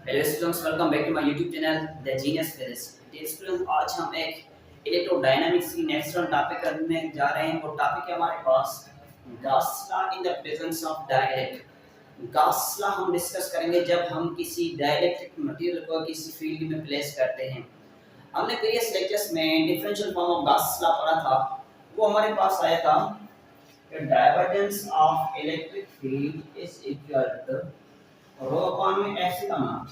Hello students, welcome back to my YouTube channel the genius physics. Students, आज हम एक electrodynamics की next topic करने जा रहे हैं। वो टॉपिक है हमारे पास Gauss law in the presence of dielectric. Gauss law हम डिस्कस करेंगे जब हम किसी डाइलेक्ट्रिक मटेरियल को किसी फील्ड में प्लेस करते हैं। हमने प्रीवियस लेक्चर्स में differential form of Gauss law पढ़ा था। वो हमारे पास आया था कि divergence of electric field is equal to rho upon में एप्सिलॉन नॉट।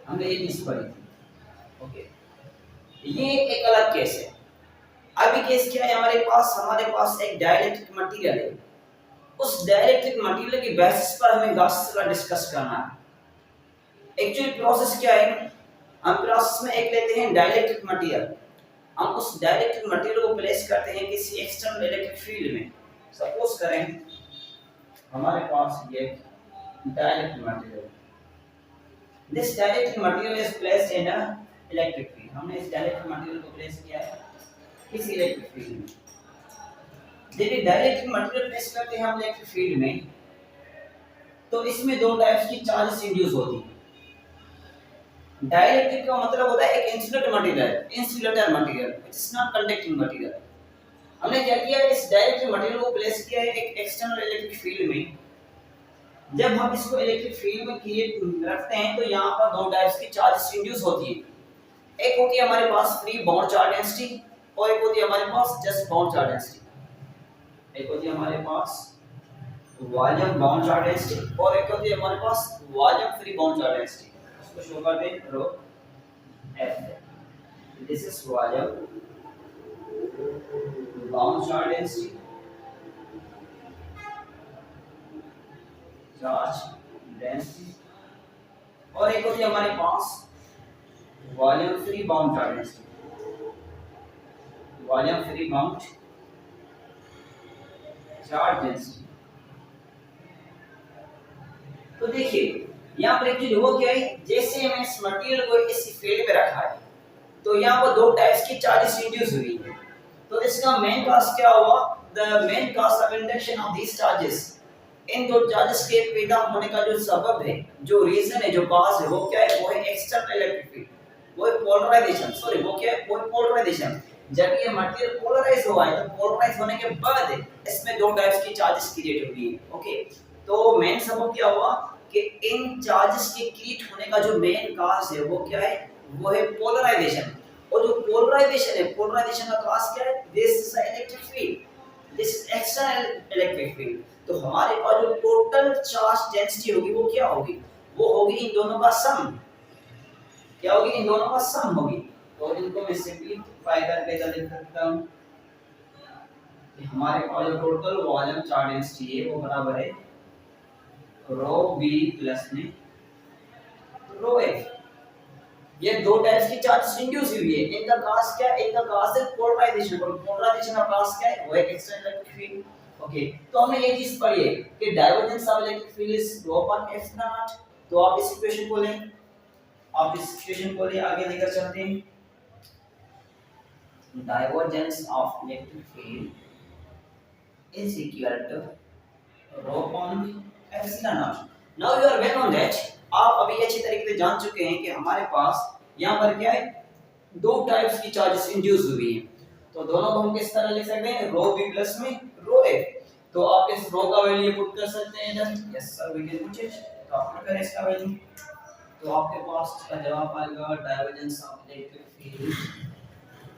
हमने ये चीज पढ़ी थी। ओके, ये एक अलग केस है। अभी केस क्या है, हमारे पास एक डाइलेक्ट्रिक मटेरियल है। उस डाइलेक्ट्रिक मटेरियल की बेसिस पर हमें गॉस लॉ डिस्कस करना है। एक्चुअली प्रोसेस क्या है, हम प्रोसेस में एक लेते हैं डाइलेक्ट्रिक मटेरियल। हम उस डाइलेक्ट्रिक मटेरियल को प्लेस करते हैं किसी एक्सटर्नल इलेक्ट्रिक फील्ड में। सपोज करें हमारे पास ये dielectric material, this dielectric material is placed in a electric field. हमने इस डाइलेक्ट्रिक मटेरियल को प्लेस किया है इस इलेक्ट्रिक फील्ड में। देखिए, डाइलेक्ट्रिक मटेरियल प्लेस करते हैं हम इलेक्ट्रिक फील्ड में, तो इसमें दो टाइप्स की चार्जेस इंड्यूस होती हैं। डाइलेक्ट्रिक का मतलब होता है एक insulator material which is not conducting material. हमने क्या किया, इस डाइलेक्ट्रिक मटेरियल को प्लेस किया है एक एक्सटर्नल इलेक्ट्रिक फील्ड में। जब हम इसको इलेक्ट्रिक फील्ड में क्रिएट रखते हैं तो यहाँ पर दो टाइप्स की चार्जेस इंड्यूस होती है। एक होती है हमारे पास फ्री बाउंड चार्ज डेंसिटी और एक होती है हमारे पास जस्ट बाउंड चार्ज डेंसिटी। एक होती है हमारे पास वॉल्यूम बाउंड चार्ज डेंसिटी और एक होती है हमारे पास volume free bound charge density. इसको शो कर दें rho F. This is volume bound charge density, charge density, और एक होती है हमारे पास volume free bound charge density. Volume free bound charge density. तो देखिए यहाँ पर एक्चुअली वो क्या है, जैसे हमने इस मटेरियल को इस फील्ड में रखा है तो यहाँ पर दो टाइप्स की चार्जेस इंड्यूस हुई है। तो इसका मेन कॉज क्या हुआ, the main cause of induction of these charges. इन दो चार्जेस के पैदा होने का जो सबब है, जो रीजन है, जो कॉज है, वो क्या है, वो है एक्सटर्नल इलेक्ट्रिक फील्ड, वो है पोलराइजेशन। वो क्या है, वो पोलराइजेशन। जब ये मटेरियल पोलराइज हुआ है तो पोलराइज होने के बाद इसमें दो टाइप्स की चार्जेस क्रिएट हुई है। ओके, तो मेन सबब क्या हुआ कि इन चार्जेस के क्रिएट होने का जो मेन कॉज है वो क्या है, वो है पोलराइजेशन। और जो पोलराइजेशन का कॉज क्या है, this is electric field, this is external electric field. तो हमारे पास जो टोटल चार्ज डेंसिटी होगी वो क्या होगी, वो होगी इन दोनों का सम। क्या होगी, इन दोनों का सम होगी। तो इनको मैं सिंपलीफाई करके इधर लिख सकता हूं कि हमारे पास जो टोटल वॉल्यूम चार्ज डेंसिटी है वो बराबर है रो बी प्लस में रो एफ। ये दो टाइप्स की चार्ज इंड्यूस हुई है। इनका कॉज क्या है, इनका कॉज है पोलराइजेशन। और पोलराइजेशन का कॉज क्या है, वो है एक्सटर्नल इलेक्ट्रिक फील्ड। ओके, तो हमने ये चीज पढ़ी है कि divergence of electric field is row upon epsilon not. तो आप इस इक्वेशन को लें, आगे लेकर चलते हैं। Divergence of electric field is equal to rho upon epsilon naught. Now you are well known that, आप अभी अच्छी तरीके से जान चुके हैं कि हमारे पास यहाँ पर क्या है, दो टाइप्स की चार्जेस इंड्यूस हुई है। तो दोनों को हम किस तरह लिख सकते हैं, रो बी प्लस में रो ए। तो आप इस रो का वैल्यू पुट कर सकते हैं इधर। Yes sir, we can put it. तो आप पुट करें इसका वैल्यू, तो आपके पास इसका जवाब आएगा divergence of electric field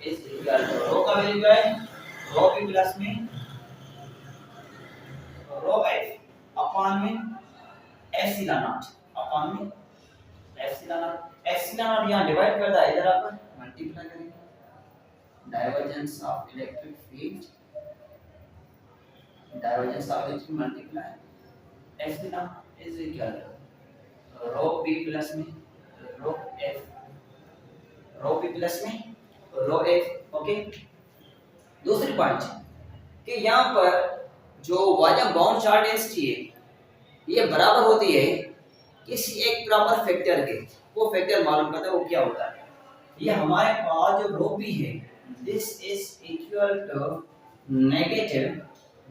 is equal to rho का वैल्यू क्या है, रो बी प्लस में रो ए अपॉन में एप्सिलॉन नॉट, अपॉन में एप्सिलॉन नॉट। एप्सिलॉन नॉट यहां डिवाइड कर दिया, इधर आप मल्टीप्लाई करेंगे। Divergence of electric field, divergence of electric multiply epsilon is equal to rho B plus में rho F, rho B plus में रो एफ। ओके, दूसरी पॉइंट कि यहां पर जो वॉल्यूम बाउंड चार्ज डेंसिटी है ये बराबर होती है किसी एक प्रॉपर फैक्टर के। वो फैक्टर मालूम करता है, वो क्या होता है। ये हमारे पास जो रो बी है, this is equal to negative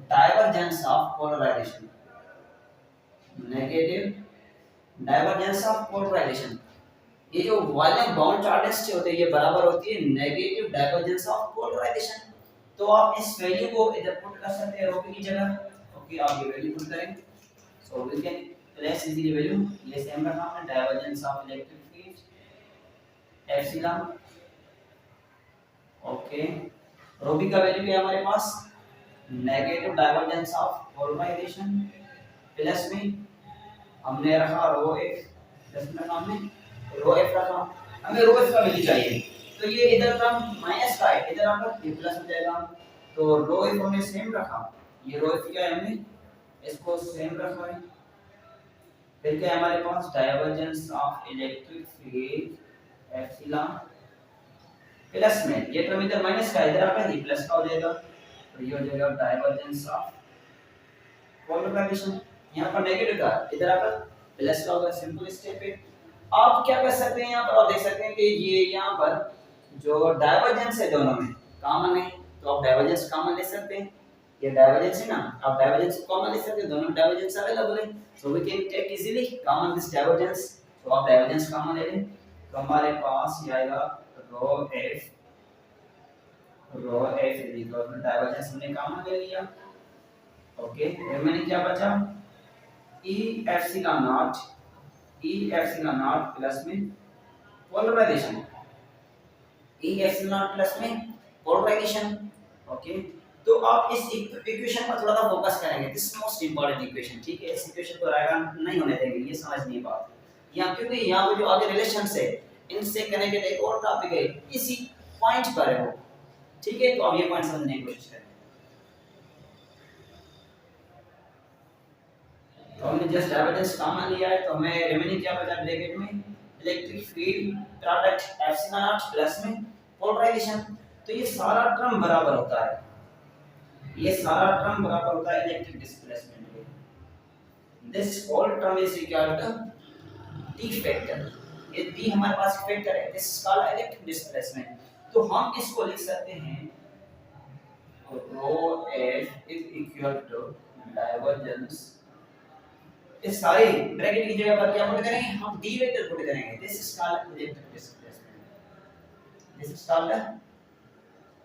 divergence of polarization, negative divergence of polarization, ये जो वॉल्यूम बाउंड चार्ज डेंसिटी होती है ये बराबर होती है नेगेटिव डाइवर्जेंस ऑफ पोलराइजेशन। तो आप इस वैल्यू को इधर पुट कर सकते हैं ρ की जगह। ओके, आप ये वैल्यू पुट करें, so we can place easily value, ये सेम रखा हमने divergence of electric field epsilon. Okay, ρ का वैल्यू है हमारे पास negative divergence of polarisation, plus में हमने रखा रो एफ, प्लस में हमने रो एफ रखा, हमें रो एफ का वैल्यू चाहिए। तो ये इधर का माइनस का है, इधर आपका ये प्लस हो जाएगा। तो रो एफ हमने सेम रखा, ये रो एफ क्या है हमने इसको सेम रखा है। फिर क्या है हमारे पास divergence of electric field epsilon, plus में ये टर्म इधर माइनस का है, इधर आपका ये प्लस का हो जाएगा। तो ये हो जाएगा डाइवर्जेंस ऑफ पोलराइजेशन, यहाँ पर नेगेटिव का, इधर आपका प्लस का होगा। सिंपल स्टेप है। आप क्या कर सकते हैं, यहाँ पर आप देख सकते हैं कि ये यहाँ पर जो डाइवर्जेंस है दोनों में कॉमन है, तो आप डाइवर्जेंस कॉमन ले सकते हैं। ये डाइवर्जेंस है ना, आप डाइवर्जेंस कॉमन ले सकते हैं, दोनों डाइवर्जेंस अवेलेबल है, so we can take easily common this divergence. तो आप डाइवर्जेंस कॉमन ले लें, तो हमारे पास ये आएगा रो एफ डाइवर्जेंस हमने कॉमन ले लिया। ओके, रिमेनिंग क्या बचा, ई एप्सिलॉन नॉट प्लस में polarization, E epsilon naught plus में पोलराइजेशन। ओके, तो आप इस इक्वेशन पर थोड़ा सा फोकस करेंगे, दिस मोस्ट इंपॉर्टेंट इक्वेशन, ठीक है। इस इक्वेशन को रायगा नहीं होने देंगे, ये समझनी है बात यहाँ, क्योंकि यहाँ पे जो आगे रिलेशंस है इनसे कनेक्टेड एक और टॉपिक है, इसी पॉइंट पर है वो, ठीक है। तो आप ये पॉइंट समझने की कोशिश करें। तो हमने जस्ट डाइवर्जेंस कॉमन लिया है, तो हमें रिमेनिंग क्या बचा ब्रैकेट में, electric field product epsilon naught plus में पोलराइजेशन। तो ये सारा टर्म बराबर होता है, ये सारा टर्म बराबर होता है इलेक्ट्रिक डिस्प्लेसमेंट के। This whole term is equal to D factor, ये डी हमारे पास फैक्टर है, this is called electric displacement. तो हम इसको लिख सकते हैं rho F is equal to divergence, इस सारे ब्रैकेट की जगह पर क्या पुट करेंगे, हम डी वेक्टर पुट करेंगे, this is called electric displacement, this is called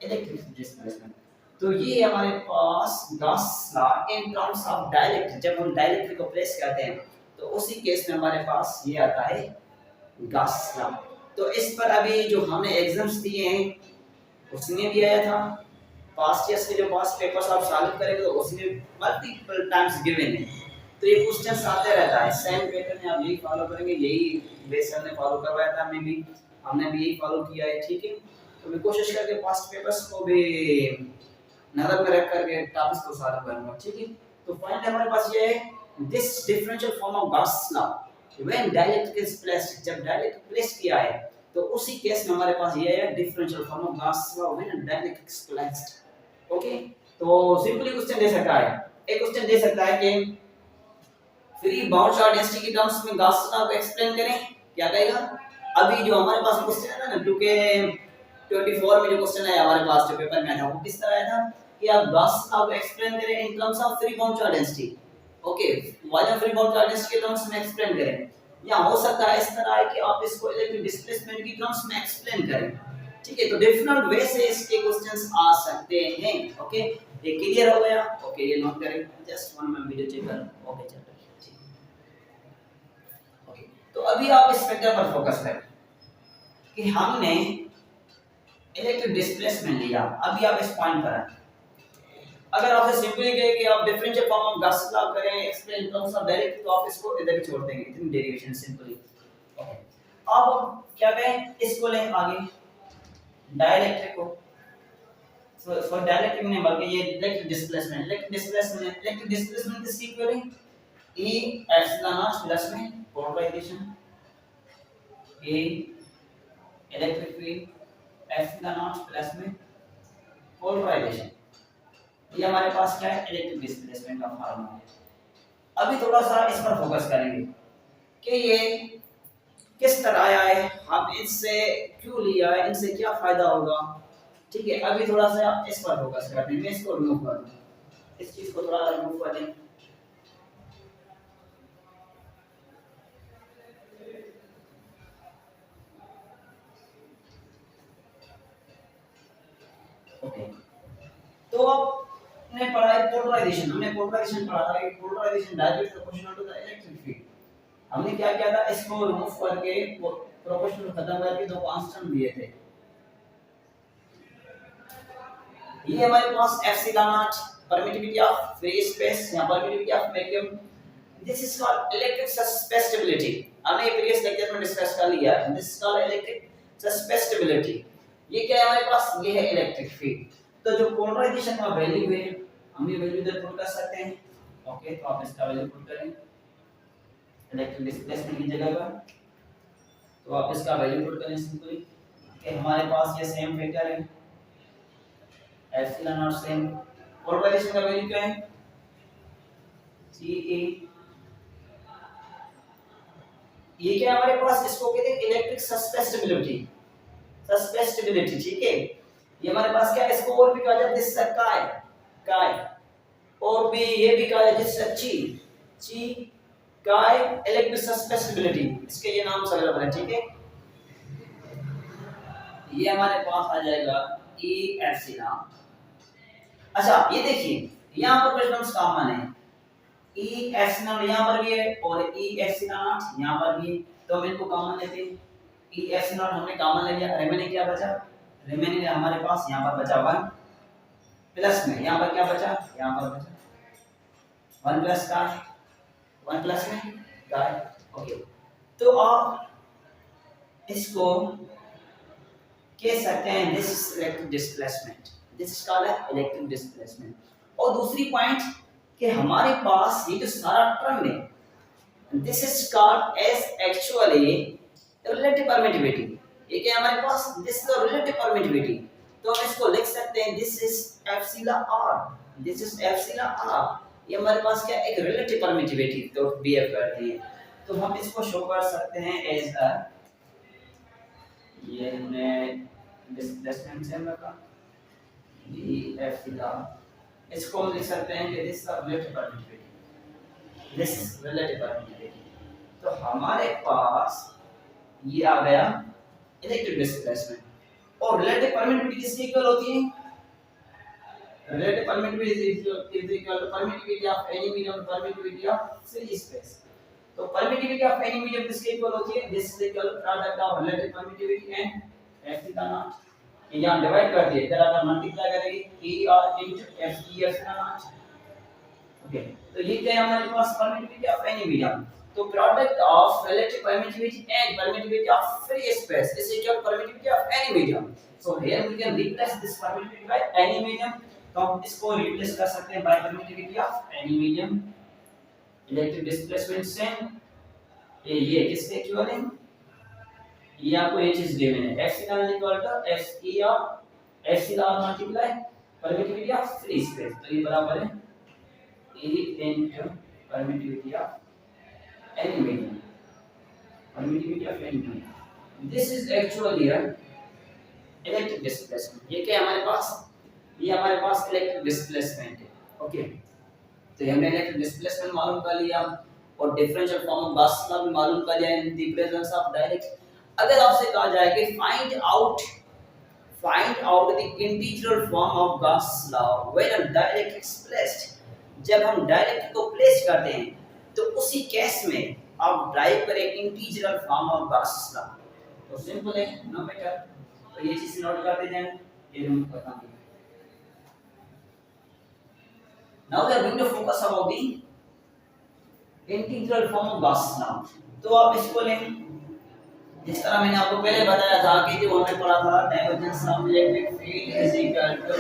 electric displacement. तो ये हमारे पास Gauss law in terms of dielectric, जब हम डाइलेक्ट्रिक को प्लेस करते हैं तो उसी केस में हमारे पास ये आता है गॉस लॉ। तो इस पर अभी जो हमने एग्जाम्स दिए हैं उसमें भी आया था, पास्ट ईयर्स के जो पास्ट पेपर्स आप सॉल्व करेंगे तो उसमें मल्टीपल टाइम्स गिवन है। तो ये क्वेश्चंस आते रहता है, सेम पैटर्न में आप यही फॉलो करेंगे, यही बेस ने फॉलो करवाया था, हमने भी यही फॉलो किया है, ठीक है। तो मैं कोशिश करके पास्ट पेपर्स को भी नजर में रख करके टॉपिक्स को सॉल्व करूंगा, ठीक है। तो पॉइंट हमारे पास ये है this differential form of Gauss law when dielectric is placed, जब डाइलेक्ट्रिक प्लेस किया है तो उसी केस में हमारे पास ये है differential form of Gauss law when dielectric is placed. Okay, तो सिंपली क्वेश्चन दे सकता है, एक क्वेश्चन दे सकता है कि फ्री बाउंड चार्ज डेंसिटी की टर्म्स में गॉस लॉ को एक्सप्लेन करें, क्या कहेगा। अभी जो हमारे पास क्वेश्चन है ना 2K24 में जो क्वेश्चन है हमारे पास जो पेपर में आया वो किस तरह आया था कि आप गॉस लॉ को एक्सप्लेन करें इन terms of free bound charge density. Okay, volume free bound charge density के टर्म्स में एक्सप्लेन करें, या हो सकता है इस तरह है कि आप इसको इलेक्ट्रिक डिस्प्लेसमेंट की टर्म्स में एक्सप्लेन करें, ठीक है। तो डिफरेंट वे से इसके क्वेश्चंस आ सकते हैं। ओके, ये क्लियर हो गया। ओके, ये नोट करें, जस्ट वन में वीडियो चेक कर। ओके चलो, ओके। तो अभी आप इस फैक्टर पर फोकस करें कि हमने इलेक्ट्रिक डिस्प्लेसमेंट लिया, अभी आप इस पॉइंट पर हैं। अगर आपसे सिंपली कहे कि आप differential form of Gauss law करें explain in terms of direct, तो आप इसको इधर ही छोड़ देंगे, इतनी डेरिवेशन सिंपली। ओके, अब क्या कहें, इसको लें आगे डाइलेक्ट्रिक को, सो डाइलेक्ट्रिक नहीं बल्कि ये इलेक्ट्रिक डिस्प्लेसमेंट किसकी इक्वल है, E एप्सिलॉन नॉट प्लस में polarization, A electric field epsilon naught plus में पोलराइजेशन। ये हमारे पास क्या है, इलेक्ट्रिक डिस्प्लेसमेंट का फार्मूला है। अभी थोड़ा सा इस पर फोकस करेंगे कि ये किस तरह आया है, हम इससे क्यों लिया है, इनसे क्या फायदा होगा, ठीक है। अभी थोड़ा सा इस पर फोकस करते हैं, मैं इसको रिमूव कर दूं, इस चीज को थोड़ा रिमूव कर दें। ओके, तो आपने पढ़ा है पोलराइजेशन, हमने पोलराइजेशन पढ़ा था कि polarization direct proportional to the electric field. हमने क्या किया था, इसको रिमूव करके प्रोपोर्शनल खत्म करके दो कांस्टेंट दिए थे। ये हमारे पास epsilon naught permittivity of free space या permittivity of vacuum, this is called electric susceptibility. हमने प्रीवियस लेक्चर में डिस्कस कर लिया, this is called electric susceptibility. ये क्या है हमारे पास, ये है इलेक्ट्रिक फील्ड। तो जो पोलराइजेशन का वैल्यू है हम ये वैल्यू इधर पुट कर सकते हैं। ओके, तो आप इसका वैल्यू पुट करें इलेक्ट्रिक डिस्प्लेसमेंट की जगह पर, तो आप इसका वैल्यू पुट करें सिंपली कि हमारे पास ये सेम वेक्टर है एप्सिलॉन नॉट सेम। पोलराइजेशन का वैल्यू क्या है, Ga। ये क्या है हमारे पास, इसको कहते हैं इलेक्ट्रिक सस्पेसिबिलिटी, सस्पेसिबिलिटी, ठीक है। ये हमारे पास क्या है, इसको और भी कहा जाता है जिससे काय काय, और भी ये भी कहा जाता है जिससे ची काय इलेक्ट्रिक सस्पेसिबिलिटी, इसके ये नाम सब अलग है, ठीक है। ये हमारे पास आ जाएगा E एप्सिलॉन। अच्छा ये देखिए यहाँ पर कुछ कॉमन है, E एप्सिलॉन यहाँ पर भी है और E एप्सिलॉन यहाँ पर भी है, तो हम इनको कॉमन लेते हैं। E एप्सिलॉन हमने कॉमन ले लिया, रिमेनिंग क्या बचा, रिमेनिंग हमारे पास यहाँ पर बचा 1 प्लस में यहाँ पर क्या बचा, यहाँ पर बचा 1 प्लस का 1 प्लस में का। ओके, तो आप इसको कह सकते हैं this is electric displacement, this is called electric displacement. और दूसरी पॉइंट कि हमारे पास ये जो सारा टर्म है this is called as actually relative permittivity. ये क्या हमारे पास, this is the relative permittivity, तो हम इसको लिख सकते हैं this is epsilon R, this is epsilon R. ये हमारे पास क्या एक रिलेटिव परमिटिविटी तो बिहेव करती है, तो हम इसको शो कर सकते हैं एज अ, ये हमने डिस्प्लेसमेंट से रखा डी एप्सिलॉन, इसको हम लिख सकते हैं कि this is relative permittivity, this is relative permittivity. तो हमारे पास ये आ गया इलेक्ट्रिक डिस्प्लेसमेंट। और रिलेटिव परमिटिविटी किसकी इक्वल होती है, relative permittivity is equal to permittivity of any medium permittivity of free space. तो परमिटिविटी ऑफ एनी मीडियम किसके इक्वल होती है, this is equal to product of relative permittivity and epsilon naught. ये यहां divide कर दिए, इधर आकर मल्टीप्लाई करेंगे E r into F E epsilon naught. Okay, तो ये क्या है हमारे पास परमिटिविटी ऑफ एनी मीडियम, तो product of relative permittivity and permittivity of free space is equal to permittivity of any medium. So here we can replace this permittivity by any medium, तो हम इसको रिप्लेस कर सकते हैं by permittivity of any medium. Electric displacement से ये किसके इक्वल है, ये आपको ये चीज गिवन है epsilon equal to S E और epsilon multiply permittivity of free space, तो ये बराबर है E into permittivity of any medium, permittivity of any medium. This is actually a electric displacement. ये क्या हमारे पास, ये हमारे पास इलेक्ट्रिक डिस्प्लेसमेंट है। ओके, तो हमने इलेक्ट्रिक डिस्प्लेसमेंट मालूम कर लिया और differential form of Gauss law भी मालूम कर लिया इन द प्रेजेंस ऑफ डायरेक्ट। अगर आपसे कहा जाए कि find out the integral form of Gauss law when a direct is placed, जब हम डायरेक्ट को प्लेस करते हैं तो उसी केस में आप ड्राइव करें integral form of Gauss law, तो सिंपल है नो मैटर। तो ये चीज नोट करते जाएं, ये हम बताएंगे। Now we are going to focus about the integral form of Gauss law. तो आप इसको लें जिस तरह मैंने आपको पहले बताया था कि जो हमने पढ़ा था divergence of electric field is equal to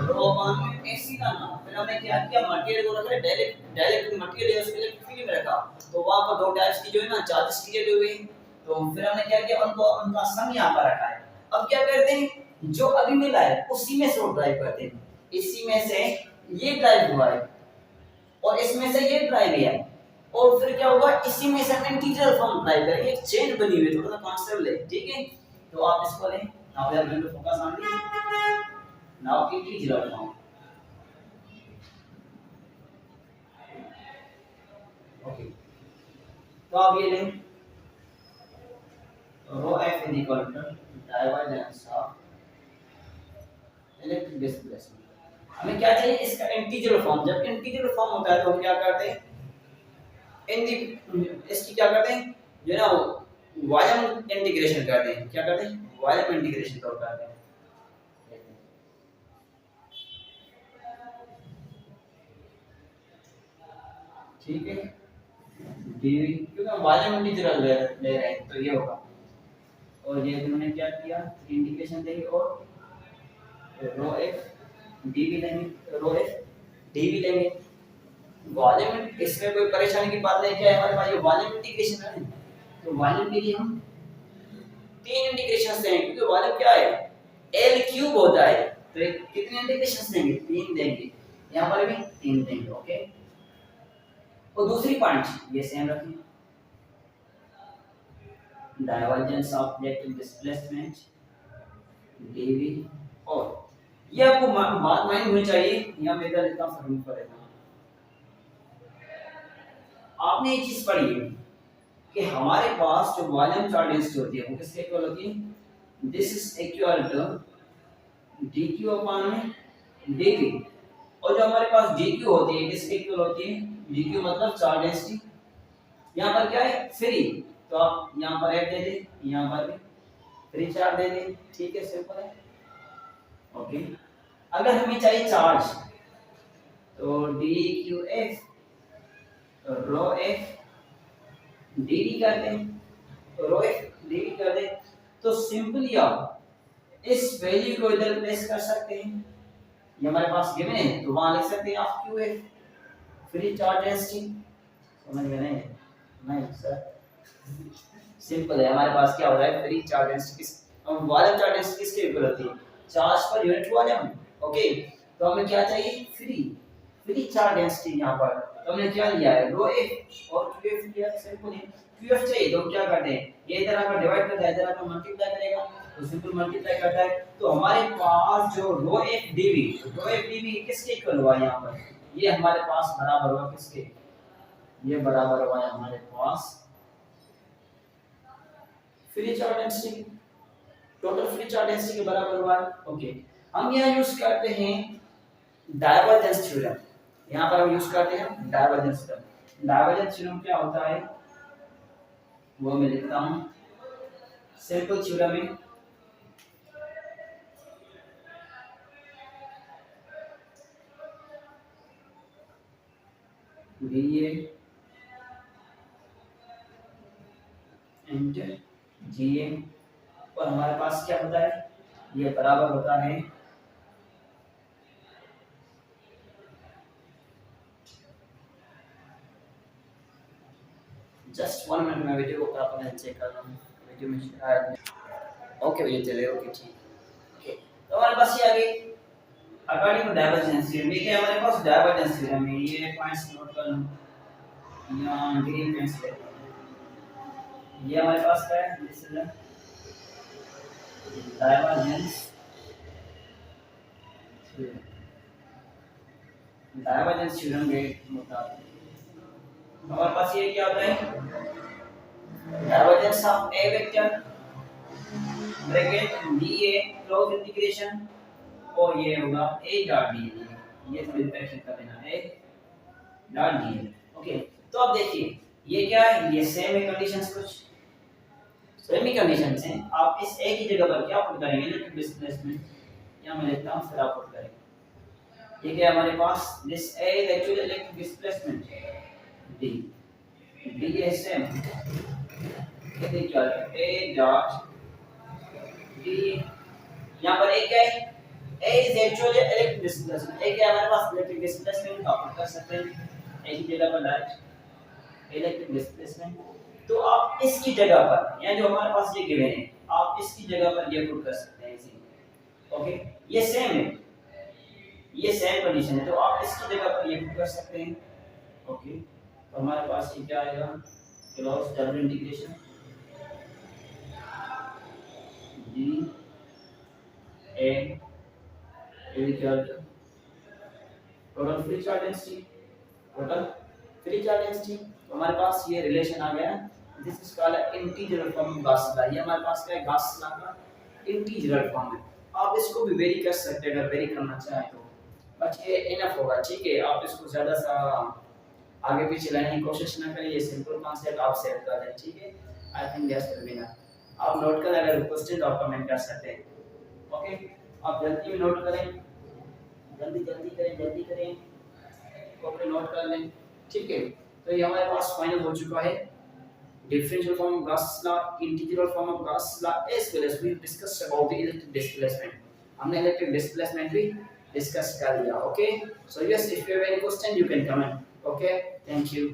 rho one epsilon naught. फिर हमने क्या किया, मटेरियल को रखा डायरेक्ट मटेरियल है उसको इलेक्ट्रिक फील्ड में रखा, तो वहां पर दो टाइप्स की जो है ना चार्जेस क्रिएट हुए, तो फिर हमने क्या किया उनको उनका सम यहां पर रखा है। अब क्या करते हैं, जो अभी मिला है उसी में से ड्राइव करते हैं, इसी में से ये ड्राइव हुआ है और इसमें से ये ड्राइव है, और फिर क्या होगा इसी में से इंटीग्रल फॉर्म ड्राइव करेंगे, एक चेन बनी हुई है, थोड़ा सा कॉन्सेप्ट है, ठीक है। तो आप इसको लें, now we are going to focus on the now integral form. Okay, तो आप ये लें rho f is equal to divergence of electric displacement. हमें क्या चाहिए, इसका इंटीजर फॉर्म। जब इंटीजर फॉर्म होता है तो हम क्या करते हैं, इन दी इसकी क्या करते हैं, जो है ना वॉल्यूम इंटीग्रेशन करते हैं। क्या करते हैं, वॉल्यूम इंटीग्रेशन करते हैं। ठीक है, डीवी क्योंकि हम वॉल्यूम इंटीग्रल ले रहे हैं तो ये होगा। और ये उन्होंने क्या किया, इंटीग्रेशन देंगे और रो एफ डीवी लेंगे, रो एफ डीवी लेंगे। वॉल्यूम, इसमें कोई परेशानी की बात नहीं, क्या है हमारे पास ये वॉल्यूम इंटीग्रेशन है। तो वॉल्यूम के लिए हम तीन इंटीग्रेशंस देंगे, क्योंकि वॉल्यूम क्या है, एल क्यूब होता है। तो एक कितने इंटीग्रेशंस देंगे, तीन देंगे। यहां पर भी तीन देंगे। ओके, और दूसरी पॉइंट ये सेम रखें, divergence of electric displacement DV. और ये आपको बात माइंड होनी चाहिए, यहां मैं इधर लिखता हूं फॉर्मूला पर रहना। आपने ये चीज पढ़ी है कि हमारे पास जो वॉल्यूम चार्ज डेंसिटी होती है वो किसके इक्वल होती है, this is equal to dq upon dv। और जो हमारे पास dq होती है किसके इक्वल होती है, dq मतलब चार्ज डेंसिटी। यहाँ पर क्या है, फ्री, तो आप यहाँ पर F दे दे, यहाँ पर भी फ्री चार्ज दे दे। ठीक है, सिंपल है। ओके, अगर हमें चाहिए चार्ज तो dqf रो f dv करते हैं, तो रो f dv कर दे तो सिंपली आप इस वैल्यू को इधर प्लेस कर सकते हैं। ये हमारे पास गिवन है तो वहां लिख सकते हैं आप qf फ्री चार्ज डेंसिटी। समझ में नहीं, नहीं सर, सिंपल है। हमारे पास क्या हो रहा है, free charge density volume charge density किसके इक्वल होती है, charge per unit volume. Okay, तो हमें क्या चाहिए, फ्री चार्ज डेंसिटी। यहाँ पर तो हमने क्या लिया है, रो एफ और qf लिया। सिंपल है, qf चाहिए तो क्या करते हैं, ये इधर आकर डिवाइड करता है, इधर आकर मल्टीप्लाई करेगा, तो सिंपल मल्टीप्लाई करता है। तो हमारे पास जो रो एफ डीवी किसके इक्वल हुआ, यहाँ पर ये हमारे पास बराबर हुआ किसके, ये बराबर हुआ है हमारे पास free charge density, total free charge density के बराबर हुआ है। ओके, हम यहाँ यूज करते हैं डाइवर्जेंस थ्योरम। यहाँ पर हम यूज करते हैं डाइवर्जेंस थ्योरम। डाइवर्जेंस थ्योरम क्या होता है वो मैं लिखता हूँ, सिंपल थ्योरम है VA इंटू GA, और हमारे पास क्या होता है, ये बराबर होता है जस्ट 1 मिनट में वीडियो को अपने चेक कर रहा हूँ, वीडियो में शायद ओके भैया चले। ओके ठीक, ओके तो हमारे पास ये आ गई अकॉर्डिंग टू डाइवर्जेंस थ्योरम। ये क्या हमारे पास डाइवर्जेंस थ्योरम है, ये पॉइंट्स नोट कर लो, यहाँ ग्रीन पेंस ले। ये हमारे पास क्या है, this is divergence theorem. Divergence theorem के मुताबिक हमारे पास ये क्या होता है, divergence of A vector bracket dA close integration, और ये होगा a डॉट dA, ये थोड़ी इंटरेक्शन कर देना है डॉट dA। ओके, तो अब देखिए ये क्या है, ये सेम है कंडीशंस, कुछ सेम ही कंडीशंस हैं। आप इस a की जगह पर क्या पुट करेंगे, इलेक्ट्रिक डिस्प्लेसमेंट, यहां मैं लिखता हूं, फिर आप पुट करेंगे। ये क्या है हमारे पास, this a is actually electric displacement d, d is same, ये देखिए a डॉट d, यहां पर a क्या है, a is actually electric displacement। a क्या है हमारे पास, इलेक्ट्रिक डिस्प्लेसमेंट आप कर सकते हैं a की जगह पर डायरेक्ट इलेक्ट्रिक डिस्प्लेसमेंट। तो आप इसकी जगह पर, या जो हमारे पास ये गिवन है, आप इसकी जगह पर ये पुट कर सकते हैं इसी। ओके, ये सेम है, ये सेम कंडीशन है, तो आप इसकी जगह पर ये पुट कर सकते हैं। ओके, तो हमारे पास ये क्या आएगा, close double integration d a equal total free charge density, total free charge density. तो हमारे पास ये रिलेशन आ गया, this is called integral form Gauss law. ये हमारे पास क्या है, गॉस लॉ का इंटीग्रल फॉर्म है। आप इसको भी वेरी कर सकते हैं अगर वेरी करना चाहें तो, बट ये इनफ होगा, ठीक है। आप इसको ज़्यादा सा आगे पीछे लाने की कोशिश ना करें, ये सिंपल कॉन्सेप्ट आप सेट कर लें, ठीक है। I think that's will be enough. आप नोट करें, अगर क्वेश्चन तो आप कमेंट कर सकते हैं, ओके। आप जल्दी में नोट करें, जल्दी करें, ओके, नोट कर लें, ठीक है। तो ये हमारे पास फाइनल हो चुका है, differential form of Gauss law, integral form of Gauss law, as well as we discussed about the electric displacement. हमने electric displacement भी discuss कर लिया, okay? So yes, if you have any question, you can comment. Okay, thank you.